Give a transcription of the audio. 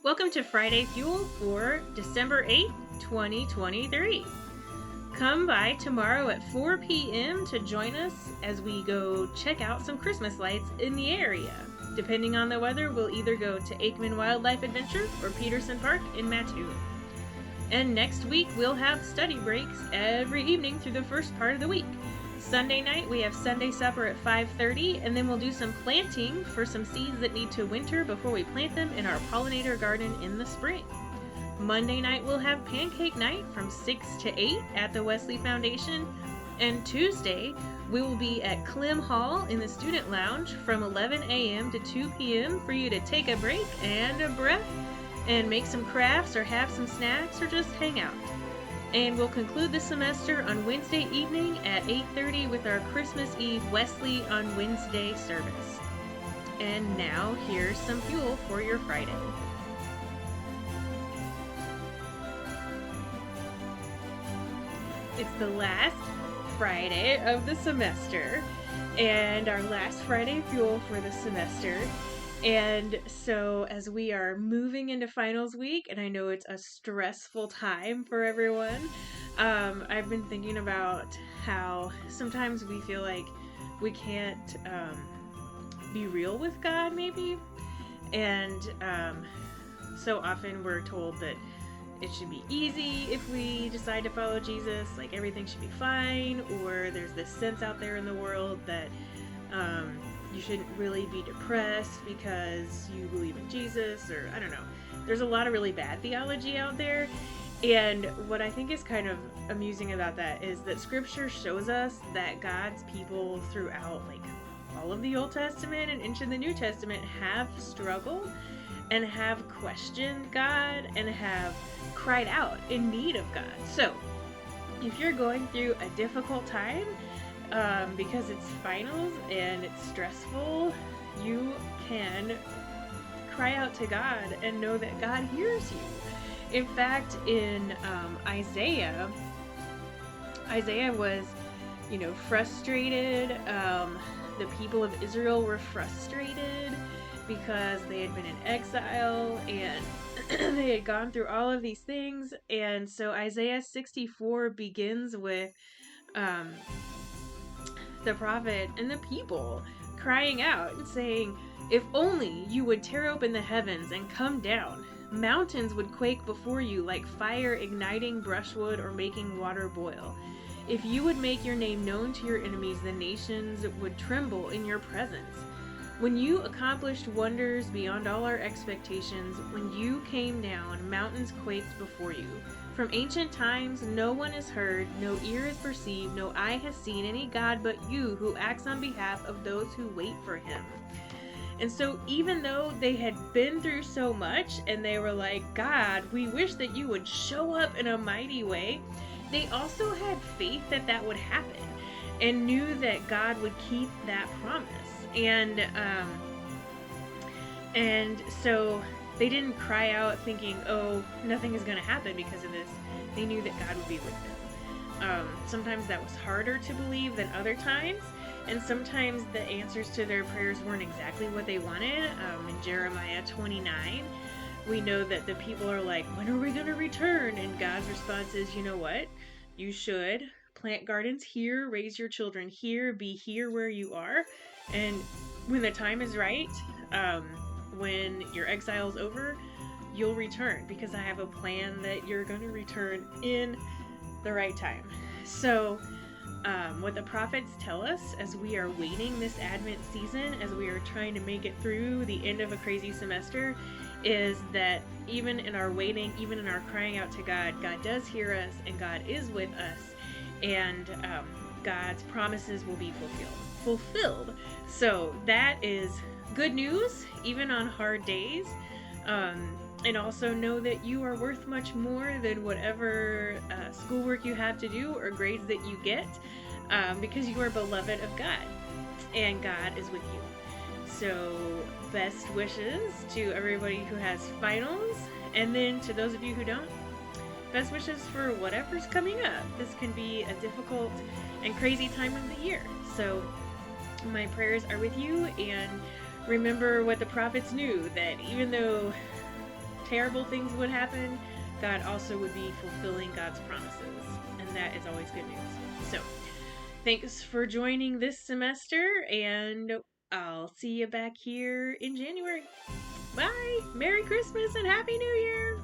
Welcome to Friday Fuel for December 8th, 2023. Come by tomorrow at 4 p.m. to join us as we go check out some Christmas lights in the area. Depending on the weather, we'll either go to Aikman Wildlife Adventure or Peterson Park in Mattoon. And next week, we'll have study breaks every evening through the first part of the week. Sunday night, we have Sunday supper at 5:30, and then we'll do some planting for some seeds that need to winter before we plant them in our pollinator garden in the spring. Monday night, we'll have pancake night from 6 to 8 at the Wesley Foundation, and Tuesday, we will be at Clem Hall in the Student Lounge from 11 a.m. to 2 p.m. for you to take a break and a breath and make some crafts or have some snacks or just hang out. And we'll conclude the semester on Wednesday evening at 8:30 with our Christmas Eve Wesley on Wednesday service. And now here's some fuel for your Friday. It's the last Friday of the semester and our last Friday fuel for the semester. And so as we are moving into finals week, and I know it's a stressful time for everyone, I've been thinking about how sometimes we feel like we can't be real with God, maybe. And so often we're told that it should be easy if we decide to follow Jesus, like everything should be fine, or there's this sense out there in the world that you shouldn't really be depressed because you believe in Jesus, or I don't know. There's a lot of really bad theology out there, and what I think is kind of amusing about that is that Scripture shows us that God's people throughout like all of the Old Testament and into the New Testament have struggled and have questioned God and have cried out in need of God. So if you're going through a difficult time, because it's finals and it's stressful, you can cry out to God and know that God hears you. In fact, in Isaiah was, frustrated. The people of Israel were frustrated because they had been in exile and they had gone through all of these things. And so Isaiah 64 begins with the prophet and the people crying out and saying, "If only you would tear open the heavens and come down. Mountains would quake before you like fire igniting brushwood or making water boil. If you would make your name known to your enemies, the nations would tremble in your presence. When you accomplished wonders beyond all our expectations, when you came down, mountains quaked before you. From ancient times, no one has heard, no ear has perceived, no eye has seen any God but you who acts on behalf of those who wait for him." And so even though they had been through so much and they were like, "God, we wish that you would show up in a mighty way," they also had faith that that would happen and knew that God would keep that promise. And so they didn't cry out thinking, "Oh, nothing is going to happen because of this." They knew that God would be with them. Sometimes that was harder to believe than other times, and sometimes the answers to their prayers weren't exactly what they wanted. In Jeremiah 29, we know that the people are like, "When are we going to return?" And God's response is, "You know what? You should plant gardens here, raise your children here, be here where you are. And when the time is right, when your exile's over, you'll return because I have a plan that you're going to return in the right time." So what the prophets tell us as we are waiting this Advent season, as we are trying to make it through the end of a crazy semester, is that even in our waiting, even in our crying out to God, God does hear us and God is with us, and God's promises will be fulfilled. So that is good news, even on hard days. And also know that you are worth much more than whatever schoolwork you have to do or grades that you get, because you are beloved of God and God is with you. So best wishes to everybody who has finals, and then to those of you who don't, best wishes for whatever's coming up. This can be a difficult and crazy time of the year. So my prayers are with you, and remember what the prophets knew, that even though terrible things would happen, God also would be fulfilling God's promises. And that is always good news. So, thanks for joining this semester, and I'll see you back here in January. Bye! Merry Christmas and Happy New Year!